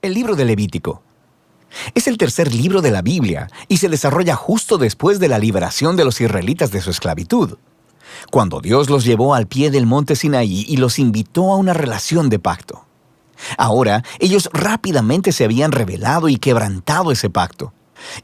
El libro de Levítico. Es el tercer libro de la Biblia y se desarrolla justo después de la liberación de los israelitas de su esclavitud, cuando Dios los llevó al pie del monte Sinaí y los invitó a una relación de pacto. Ahora, ellos rápidamente se habían rebelado y quebrantado ese pacto,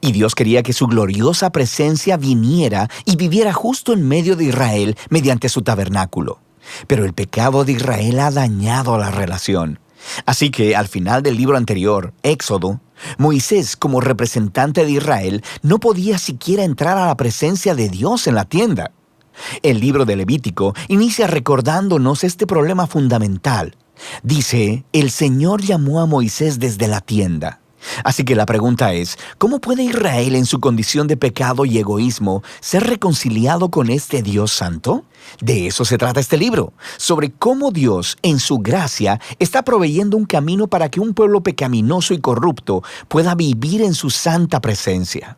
y Dios quería que su gloriosa presencia viniera y viviera justo en medio de Israel mediante su tabernáculo. Pero el pecado de Israel ha dañado la relación. Así que al final del libro anterior, Éxodo, Moisés, como representante de Israel, no podía siquiera entrar a la presencia de Dios en la tienda. El libro de Levítico inicia recordándonos este problema fundamental. Dice, el Señor llamó a Moisés desde la tienda. Así que la pregunta es, ¿cómo puede Israel en su condición de pecado y egoísmo ser reconciliado con este Dios santo? De eso se trata este libro, sobre cómo Dios, en su gracia, está proveyendo un camino para que un pueblo pecaminoso y corrupto pueda vivir en su santa presencia.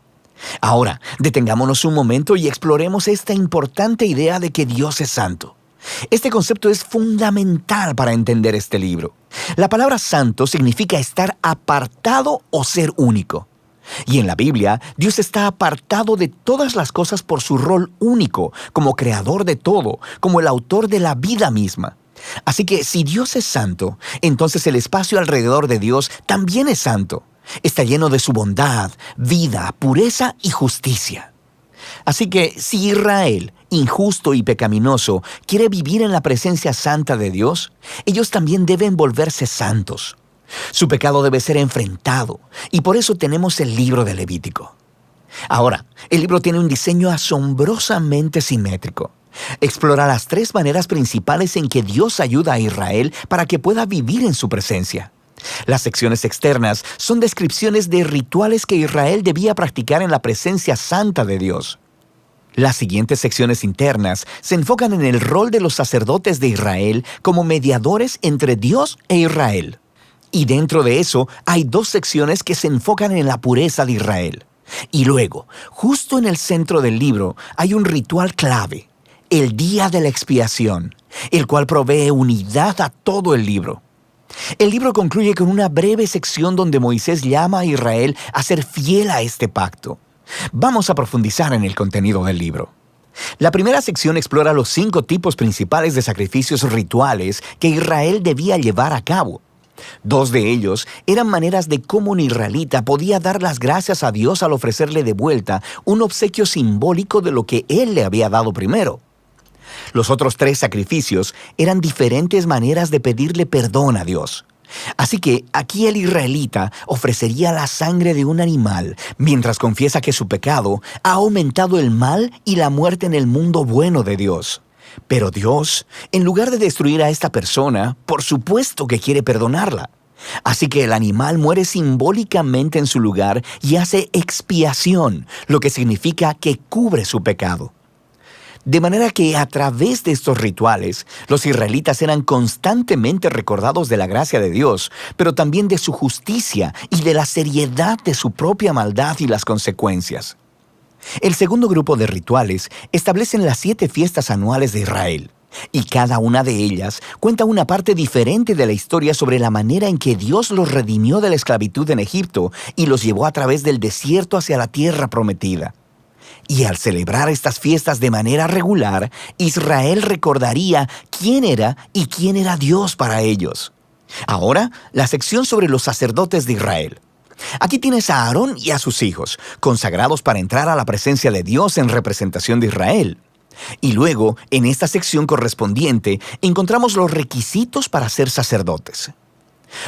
Ahora, detengámonos un momento y exploremos esta importante idea de que Dios es santo. Este concepto es fundamental para entender este libro. La palabra santo significa estar apartado o ser único. Y en la Biblia, Dios está apartado de todas las cosas por su rol único, como creador de todo, como el autor de la vida misma. Así que si Dios es santo, entonces el espacio alrededor de Dios también es santo. Está lleno de su bondad, vida, pureza y justicia. Así que si Israel, injusto y pecaminoso, quiere vivir en la presencia santa de Dios, ellos también deben volverse santos. Su pecado debe ser enfrentado, y por eso tenemos el libro de Levítico. Ahora, el libro tiene un diseño asombrosamente simétrico. Explora las tres maneras principales en que Dios ayuda a Israel para que pueda vivir en su presencia. Las secciones externas son descripciones de rituales que Israel debía practicar en la presencia santa de Dios. Las siguientes secciones internas se enfocan en el rol de los sacerdotes de Israel como mediadores entre Dios e Israel. Y dentro de eso hay dos secciones que se enfocan en la pureza de Israel. Y luego, justo en el centro del libro, hay un ritual clave, el Día de la Expiación, el cual provee unidad a todo el libro. El libro concluye con una breve sección donde Moisés llama a Israel a ser fiel a este pacto. Vamos a profundizar en el contenido del libro. La primera sección explora los 5 tipos principales de sacrificios rituales que Israel debía llevar a cabo. 2 de ellos eran maneras de cómo un israelita podía dar las gracias a Dios al ofrecerle de vuelta un obsequio simbólico de lo que Él le había dado primero. Los otros 3 sacrificios eran diferentes maneras de pedirle perdón a Dios. Así que aquí el israelita ofrecería la sangre de un animal mientras confiesa que su pecado ha aumentado el mal y la muerte en el mundo bueno de Dios. Pero Dios, en lugar de destruir a esta persona, por supuesto que quiere perdonarla. Así que el animal muere simbólicamente en su lugar y hace expiación, lo que significa que cubre su pecado. De manera que a través de estos rituales, los israelitas eran constantemente recordados de la gracia de Dios, pero también de su justicia y de la seriedad de su propia maldad y las consecuencias. El segundo grupo de rituales establecen las 7 fiestas anuales de Israel, y cada una de ellas cuenta una parte diferente de la historia sobre la manera en que Dios los redimió de la esclavitud en Egipto y los llevó a través del desierto hacia la tierra prometida. Y al celebrar estas fiestas de manera regular, Israel recordaría quién era y quién era Dios para ellos. Ahora, la sección sobre los sacerdotes de Israel. Aquí tienes a Aarón y a sus hijos, consagrados para entrar a la presencia de Dios en representación de Israel. Y luego, en esta sección correspondiente, encontramos los requisitos para ser sacerdotes.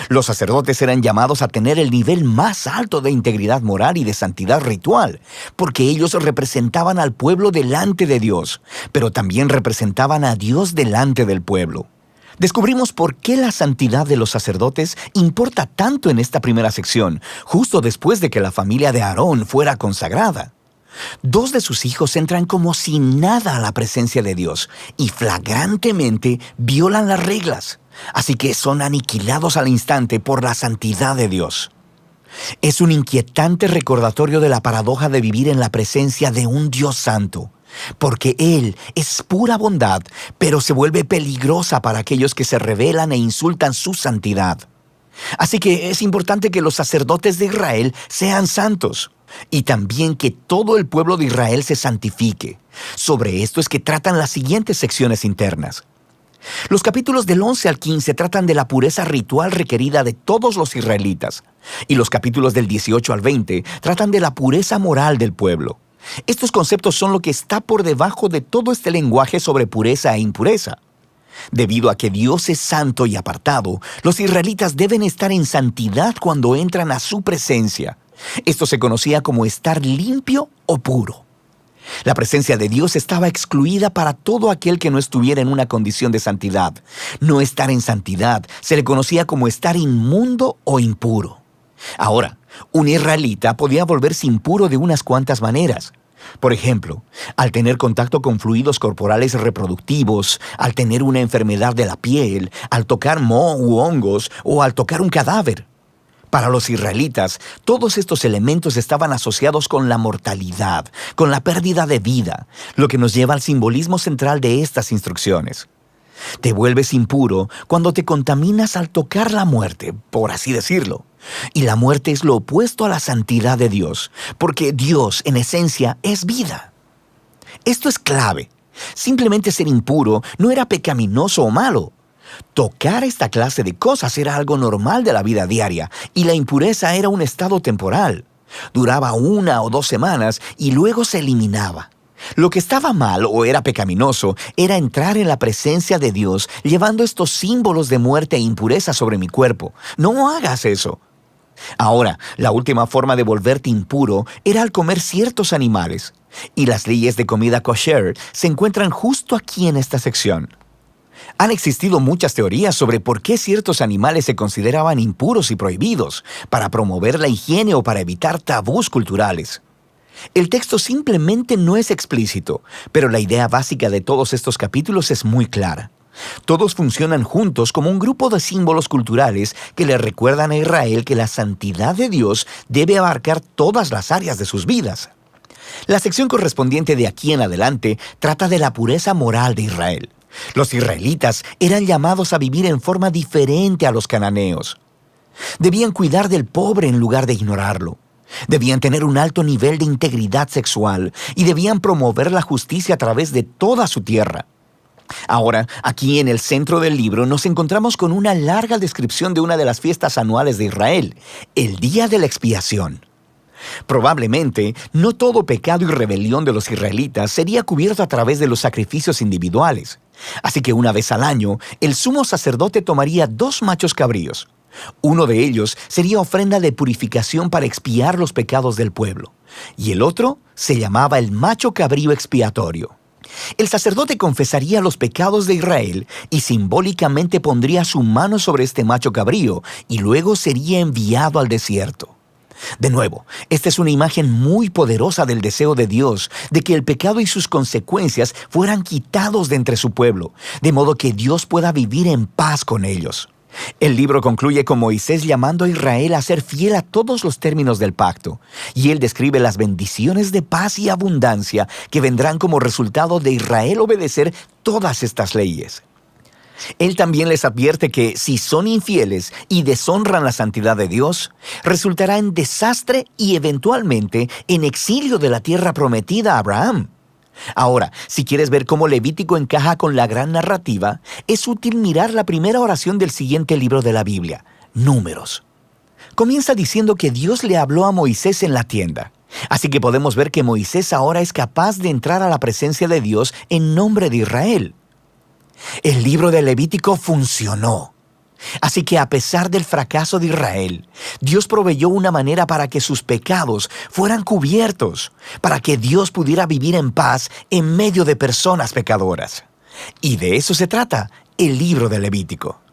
Los sacerdotes eran llamados a tener el nivel más alto de integridad moral y de santidad ritual, porque ellos representaban al pueblo delante de Dios, pero también representaban a Dios delante del pueblo. Descubrimos por qué la santidad de los sacerdotes importa tanto en esta primera sección, justo después de que la familia de Aarón fuera consagrada. 2 de sus hijos entran como si nada a la presencia de Dios y flagrantemente violan las reglas. Así que son aniquilados al instante por la santidad de Dios. Es un inquietante recordatorio de la paradoja de vivir en la presencia de un Dios santo, porque Él es pura bondad, pero se vuelve peligrosa para aquellos que se rebelan e insultan su santidad. Así que es importante que los sacerdotes de Israel sean santos y también que todo el pueblo de Israel se santifique. Sobre esto es que tratan las siguientes secciones internas. Los capítulos del 11 al 15 tratan de la pureza ritual requerida de todos los israelitas, y los capítulos del 18 al 20 tratan de la pureza moral del pueblo. Estos conceptos son lo que está por debajo de todo este lenguaje sobre pureza e impureza. Debido a que Dios es santo y apartado, los israelitas deben estar en santidad cuando entran a su presencia. Esto se conocía como estar limpio o puro. La presencia de Dios estaba excluida para todo aquel que no estuviera en una condición de santidad. No estar en santidad se le conocía como estar inmundo o impuro. Ahora, un israelita podía volverse impuro de unas cuantas maneras. Por ejemplo, al tener contacto con fluidos corporales reproductivos, al tener una enfermedad de la piel, al tocar moho u hongos o al tocar un cadáver. Para los israelitas, todos estos elementos estaban asociados con la mortalidad, con la pérdida de vida, lo que nos lleva al simbolismo central de estas instrucciones. Te vuelves impuro cuando te contaminas al tocar la muerte, por así decirlo. Y la muerte es lo opuesto a la santidad de Dios, porque Dios, en esencia, es vida. Esto es clave. Simplemente ser impuro no era pecaminoso o malo. Tocar esta clase de cosas era algo normal de la vida diaria, y la impureza era un estado temporal. Duraba 1 o 2 semanas y luego se eliminaba. Lo que estaba mal o era pecaminoso era entrar en la presencia de Dios llevando estos símbolos de muerte e impureza sobre mi cuerpo. No hagas eso. Ahora, la última forma de volverte impuro era al comer ciertos animales, y las leyes de comida kosher se encuentran justo aquí en esta sección. Han existido muchas teorías sobre por qué ciertos animales se consideraban impuros y prohibidos, para promover la higiene o para evitar tabús culturales. El texto simplemente no es explícito, pero la idea básica de todos estos capítulos es muy clara. Todos funcionan juntos como un grupo de símbolos culturales que le recuerdan a Israel que la santidad de Dios debe abarcar todas las áreas de sus vidas. La sección correspondiente de aquí en adelante trata de la pureza moral de Israel. Los israelitas eran llamados a vivir en forma diferente a los cananeos. Debían cuidar del pobre en lugar de ignorarlo. Debían tener un alto nivel de integridad sexual y debían promover la justicia a través de toda su tierra. Ahora, aquí en el centro del libro nos encontramos con una larga descripción de una de las fiestas anuales de Israel, el Día de la Expiación. Probablemente, no todo pecado y rebelión de los israelitas sería cubierto a través de los sacrificios individuales. Así que una vez al año, el sumo sacerdote tomaría 2 machos cabríos. Uno de ellos sería ofrenda de purificación para expiar los pecados del pueblo, y el otro se llamaba el macho cabrío expiatorio. El sacerdote confesaría los pecados de Israel y simbólicamente pondría su mano sobre este macho cabrío y luego sería enviado al desierto. De nuevo, esta es una imagen muy poderosa del deseo de Dios de que el pecado y sus consecuencias fueran quitados de entre su pueblo, de modo que Dios pueda vivir en paz con ellos. El libro concluye con Moisés llamando a Israel a ser fiel a todos los términos del pacto, y él describe las bendiciones de paz y abundancia que vendrán como resultado de Israel obedecer todas estas leyes. Él también les advierte que si son infieles y deshonran la santidad de Dios, resultará en desastre y eventualmente en exilio de la tierra prometida a Abraham. Ahora, si quieres ver cómo Levítico encaja con la gran narrativa, es útil mirar la primera oración del siguiente libro de la Biblia, Números. Comienza diciendo que Dios le habló a Moisés en la tienda. Así que podemos ver que Moisés ahora es capaz de entrar a la presencia de Dios en nombre de Israel. El libro de Levítico funcionó. Así que a pesar del fracaso de Israel, Dios proveyó una manera para que sus pecados fueran cubiertos, para que Dios pudiera vivir en paz en medio de personas pecadoras. Y de eso se trata el libro de Levítico.